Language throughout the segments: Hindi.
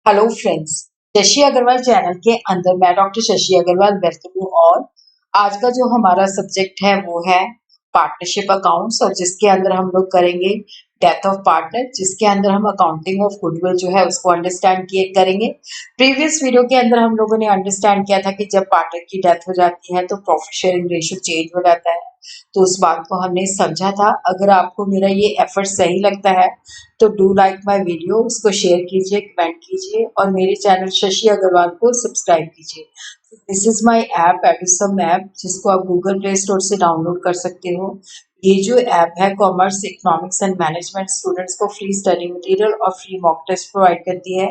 Hello friends, Shashi Agarwal channel के अंदर मैं doctor Shashi Agarwal welcome you all. आज का जो हमारा सब्जेक्ट है वो है पार्टनरशिप अकाउंट्स और जिसके अंदर हम लोग करेंगे डेथ ऑफ पार्टनर, जिसके अंदर हम अकाउंटिंग ऑफ गुडविल जो है उसको अंडरस्टैंड किए करेंगे। प्रीवियस वीडियो के अंदर हम लोगों ने अंडरस्टैंड किया था कि जब पार्टनर की डेथ हो जाती है तो प्रॉफिट शेयरिंग रेशियो चेंज हो जाता है, तो उस बात को हमने समझा था। अगर आपको मेरा ये एफर्ट सही लगता है तो डू लाइक माय वीडियो, उसको शेयर कीजिए, कमेंट कीजिए और मेरे चैनल शशि अग्रवाल को सब्सक्राइब कीजिए। This is my app Edusum app, जिसको आप गूगल प्ले स्टोर से डाउनलोड कर सकते हो। ये जो ऐप है commerce, economics and management students को फ्री स्टडी मटेरियल और फ्री मॉक टेस्ट प्रोवाइड करती है।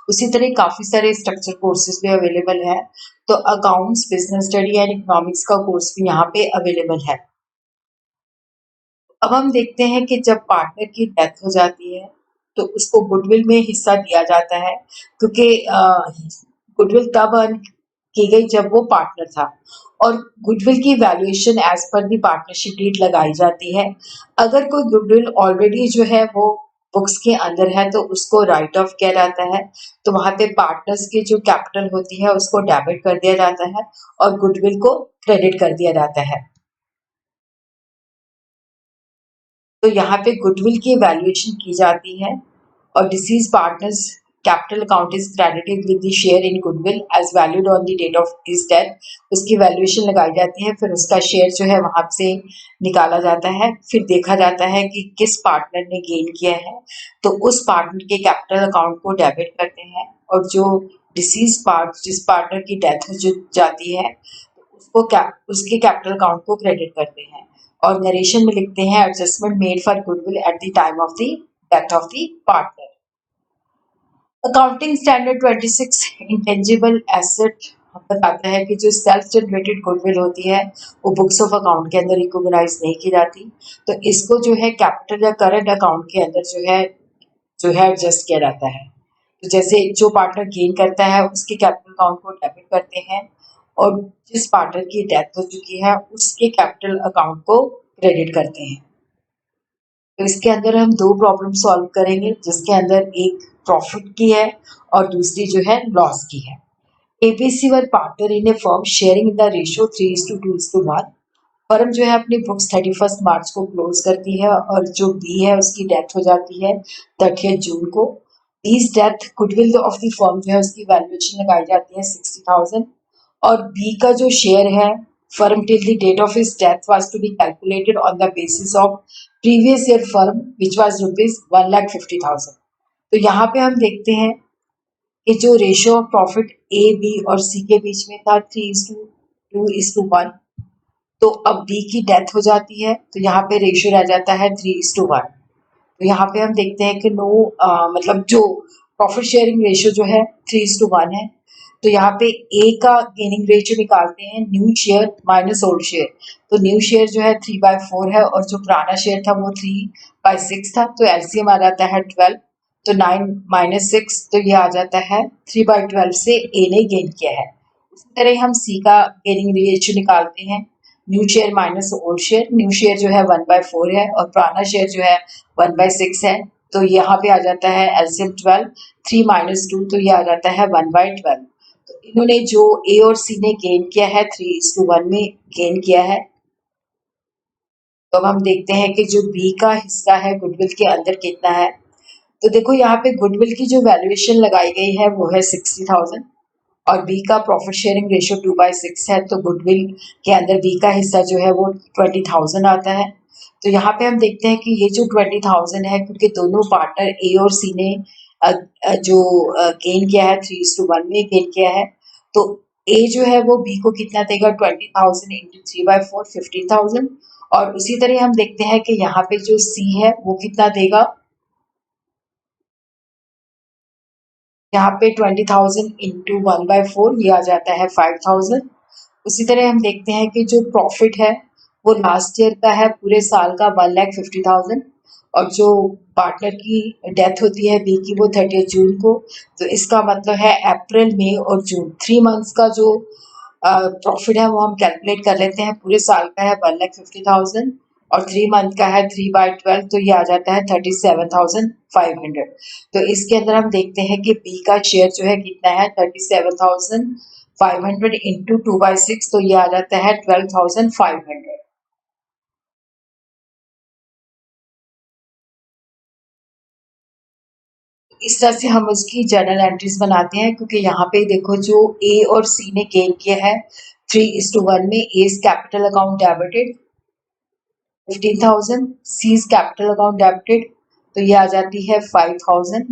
उसी तरह काफी सारे स्ट्रक्चर कोर्सेज भी अवेलेबल है, तो accounts, business study and economics का कोर्स भी यहाँ पे अवेलेबल है। अब हम देखते हैं कि जब पार्टनर की डेथ हो जाती है तो उसको गुडविल में हिस्सा दिया जाता है, क्योंकि गुडविल तब अर्न की गई जब वो पार्टनर था और गुडविल की वैल्यूएशन एज पर दी पार्टनरशिप डीड लगाई जाती है। अगर कोई गुडविल ऑलरेडी जो है वो बुक्स के अंदर है तो उसको राइट ऑफ किया जाता है, तो वहां पे पार्टनर्स की जो कैपिटल होती है उसको डेबिट कर दिया जाता है और गुडविल को क्रेडिट कर दिया जाता है। तो यहाँ पे गुडविल की वैल्यूएशन की जाती है और deceased partner's capital account is credited with the share in goodwill as valued on the date of his death. उसकी वैल्यूएशन लगाई जाती है, फिर उसका शेयर जो है वहां से निकाला जाता है, फिर देखा जाता है कि किस पार्टनर ने गेन किया है, तो उस पार्टनर के कैपिटल अकाउंट को डेबिट करते हैं और जो डिसीज पार्ट जिस पार्टनर की डेथ हो जाती है उसके कैपिटल अकाउंट को क्रेडिट करते हैं और नरेशन में लिखते हैं adjustment made for goodwill at the time of the death of the partner. Accounting standard 26 intangible asset बताता है कि जो सेल्फ जनरेटेड गुडविल होती है वो बुक्स ऑफ अकाउंट के अंदर रिकॉग्नाइज नहीं की जाती, तो इसको जो है कैपिटल या करंट अकाउंट के अंदर जो है एडजस्ट किया जाता है। तो जैसे जो पार्टनर गेन करता है उसके कैपिटल अकाउंट को डेबिट करते हैं और जिस पार्टनर की डेथ हो चुकी है उसके कैपिटल अकाउंट को क्रेडिट करते हैं। तो इसके अंदर हम दो प्रॉब्लम सॉल्व करेंगे, जिसके अंदर एक प्रॉफिट की है और दूसरी जो है लॉस की है। ABC were partner in A firm sharing in the ratio 3:2:1। Firm जो है अपनी बुक्स 31 मार्च को क्लोज करती है और जो बी है उसकी डेथ हो जाती है 30 जून को। बीस death goodwill of the firm जो है उसकी वैल्यूएशन लगाई जाती है 60,000 और बी का जो शेयर है firm till the date of his death was to be calculated on the basis of previous year firm which was rupees 1,50,000। तो यहाँ पे हम देखते हैं कि जो ratio of profit A B और सी के बीच में था 3:2:1, तो अब बी की डेथ हो जाती है तो यहाँ पे रेशियो रह जाता है 3:1। तो यहाँ पे हम देखते हैं कि मतलब जो प्रॉफिट शेयरिंग रेशियो जो है 3:1 है, तो यहाँ पे ए का गेनिंग रेशियो निकालते हैं new share minus old share. तो न्यू शेयर जो है 3/4 है और जो पुराना शेयर था वो 3/6 था, तो एलसीएम आ जाता है 12। तो 9 माइनस 6, तो ये आ जाता है 3/12 से ए ने गेन किया है। उसी तरह हम सी का गेनिंग रेशियो निकालते हैं new share minus old share. New share जो है 1/4 है और पुराना शेयर जो है 1/6 है, तो यहाँ पे आ जाता है एलसीएम 12। 3 माइनस 2, तो ये आ जाता है 1/12। तो इन्होंने जो ए और सी ने गेन किया है 3:1 में गेन किया है। तो अब हम देखते हैं कि जो बी का हिस्सा है गुडविल के अंदर कितना है। तो देखो यहाँ पे गुडविल की जो वैल्यूएशन लगाई गई है वो है 60,000 और बी का प्रॉफिट शेयरिंग रेशियो 2/6 है, तो गुडविल के अंदर बी का हिस्सा जो है वो 20,000 आता है। तो यहाँ पे हम देखते हैं कि ये जो 20,000 है, क्योंकि दोनों पार्टनर ए और सी ने जो गेन किया है 3:1 में गेन किया है, तो ए जो है वो बी को कितना देगा 20,000 इंटू 3/4 50,000। और उसी तरह हम देखते हैं कि यहाँ पे जो सी है वो कितना देगा, यहाँ पे 20,000 इंटू 1/4 ये आ जाता है 5,000। उसी तरह हम देखते हैं कि जो प्रॉफिट है वो लास्ट ईयर का है पूरे साल का 1,50,000 और जो पार्टनर की डेथ होती है बी की वो 30 जून को। तो इसका मतलब है अप्रैल मई और जून 3 मंथ्स का जो प्रॉफिट है वो हम कैलकुलेट कर लेते हैं, पूरे साल का है 1,50,000 और 3 मंथ का है 3/12, तो ये आ जाता है 37,500। तो इसके अंदर हम देखते हैं कि बी का शेयर जो है कितना है 37,500 इंटू 2/6, तो ये आ जाता है 12,500। इस तरह से हम उसकी जर्नल एंट्रीज बनाते हैं, क्योंकि यहाँ पे देखो जो ए और सी ने गेन किया है 3:1 में, A's capital account debited 15,000, C's capital account debited, तो ये आ जाती है 5,000।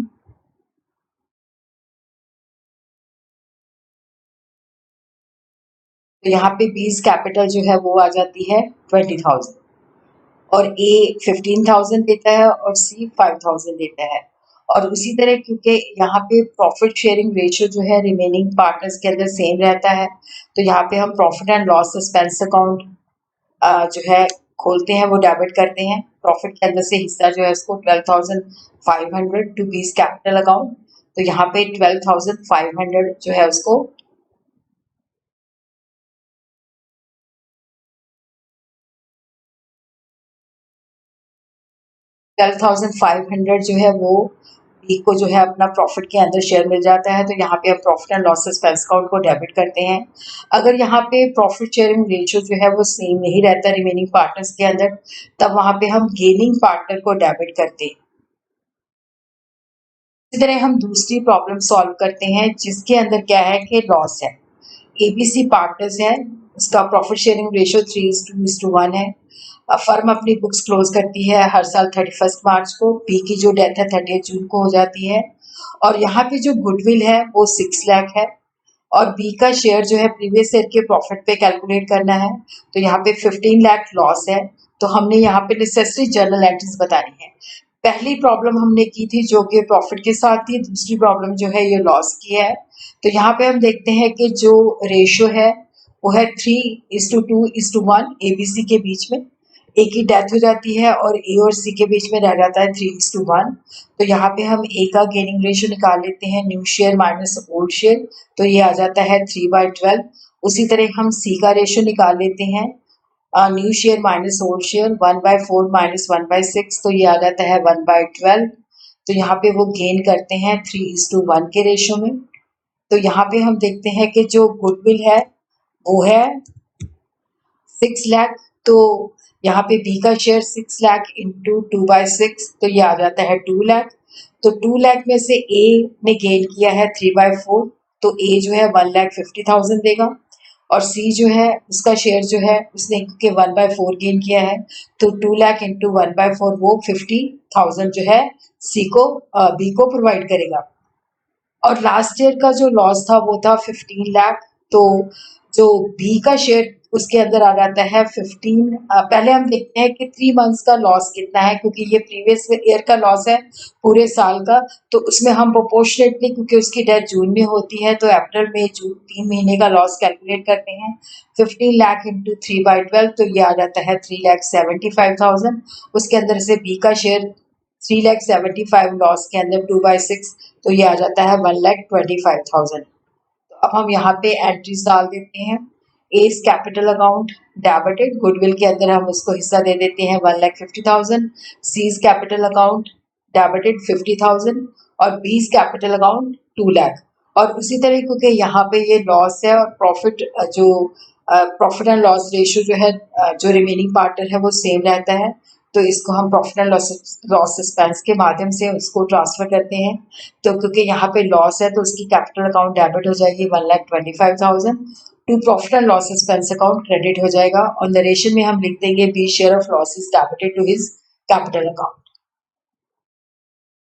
तो यहाँ पे बीज कैपिटल जो है वो आ जाती है 20,000, और ए 15,000 देता है और सी 5,000 देता है। और उसी तरह क्योंकि यहाँ पे प्रॉफिट शेयरिंग रेशियो जो है रिमेनिंग पार्टनर्स के अंदर सेम रहता है, तो यहाँ पे हम profit and loss expense account जो है खोलते हैं, वो डेबिट करते हैं। प्रॉफिट के अंदर से हिस्सा जो है उसको 12,500 टू बीज कैपिटल अकाउंट, तो यहाँ पे 12,500 जो है उसको 12,500 जो है वो बी को जो है अपना प्रॉफिट के अंदर शेयर मिल जाता है, तो यहाँ पे हम profit and loss expense account को डेबिट करते हैं। अगर यहाँ पे प्रॉफिट शेयरिंग रेशियो जो है वो सेम नहीं रहता रिमेनिंग पार्टनर्स के अंदर, तब वहाँ पे हम गेनिंग पार्टनर को डेबिट करते हैं। इसी तरह हम दूसरी प्रॉब्लम सॉल्व करते हैं, जिसके अंदर क्या है कि लॉस है। एबीसी पार्टनर्स है, उसका प्रॉफिट शेयरिंग रेशियो 3:1 है। फर्म अपनी बुक्स क्लोज करती है हर साल 31 मार्च को। बी की जो डेथ है 30 जून को हो जाती है, और यहाँ पे जो गुडविल है वो 6 लाख है, और बी का शेयर जो है प्रीवियस ईयर के प्रॉफिट पे कैलकुलेट करना है, तो यहाँ पे 15 लाख लॉस है। तो हमने यहाँ पे नेसेसरी जर्नल एंट्रीज बतानी है। पहली प्रॉब्लम हमने की थी जो कि प्रॉफिट के साथ थी, दूसरी प्रॉब्लम जो है ये लॉस की है। तो यहाँ पे हम देखते हैं कि जो रेशियो है वो है 3:2:1 एबीसी के बीच में। ए की डेथ हो जाती है और ए और सी के बीच में रह जाता है 3:1। तो यहाँ पे हम ए का गेनिंग रेशियो निकाल लेते हैं, new share minus old share, तो ये आ जाता है 3/12। उसी तरह हम सी का रेशियो निकाल लेते हैं, new share minus old share 1/4 minus 1/6, तो ये आ जाता है 1/12। तो यहाँ पे वो गेन करते हैं 3:1 के रेशियो में। तो यहाँ पे हम देखते हैं कि जो गुडविल है वो है 6 लाख, तो यहाँ पे बी का शेयर 6 लाख इंटू 2/6, तो ये आ जाता है 2 लाख। तो 2 लाख में से ए ने गेन किया है 3/4, तो ए जो है 1,50,000 देगा, और सी जो है उसका शेयर जो है उसने क्योंकि 1/4 गेन किया है, तो 2 लाख इंटू 1/4 वो 50,000 जो है सी को बी को प्रोवाइड करेगा। और लास्ट ईयर का जो लॉस था वो था 15 लाख, तो जो बी का शेयर उसके अंदर आ जाता है 15। पहले हम देखते हैं कि 3 मंथ्स का लॉस कितना है, क्योंकि ये प्रीवियस ईयर का लॉस है पूरे साल का, तो उसमें हम प्रोपोर्शनेटली, क्योंकि उसकी डेथ जून में होती है, तो अप्रैल मई जून 3 महीने का लॉस कैलकुलेट करते हैं। 15 लाख इंटू 3/12, तो ये आ जाता है 3,75,000। उसके अंदर से बी का शेयर 3,75,000 लॉस के अंदर 2/6, तो ये आ जाता है 1,25,000। तो अब हम यहाँ पे एंट्रीज डाल देते हैं। A's capital account debited, goodwill के अंदर हम उसको हिस्सा दे देते हैं 1,50,000। सीज कैपिटल अकाउंट डेबिटेड 50,000, और बीज कैपिटल अकाउंट 2 लाख। और उसी तरह क्योंकि यहाँ पे ये लॉस है और प्रॉफिट जो प्रॉफिट एंड लॉस रेशियो जो है जो रिमेनिंग पार्टनर है वो सेम रहता है, तो इसको हम प्रॉफिट एंड लॉस एक्सपेंस के माध्यम से उसको ट्रांसफर करते हैं। तो क्योंकि यहाँ पे लॉस है तो उसकी कैपिटल अकाउंट डेबिट हो जाएगी 1,25,000 to profit and loss expense account credit हो जाएगा, और नरेशन में हम लिख देंगे B share of losses debited to his capital account.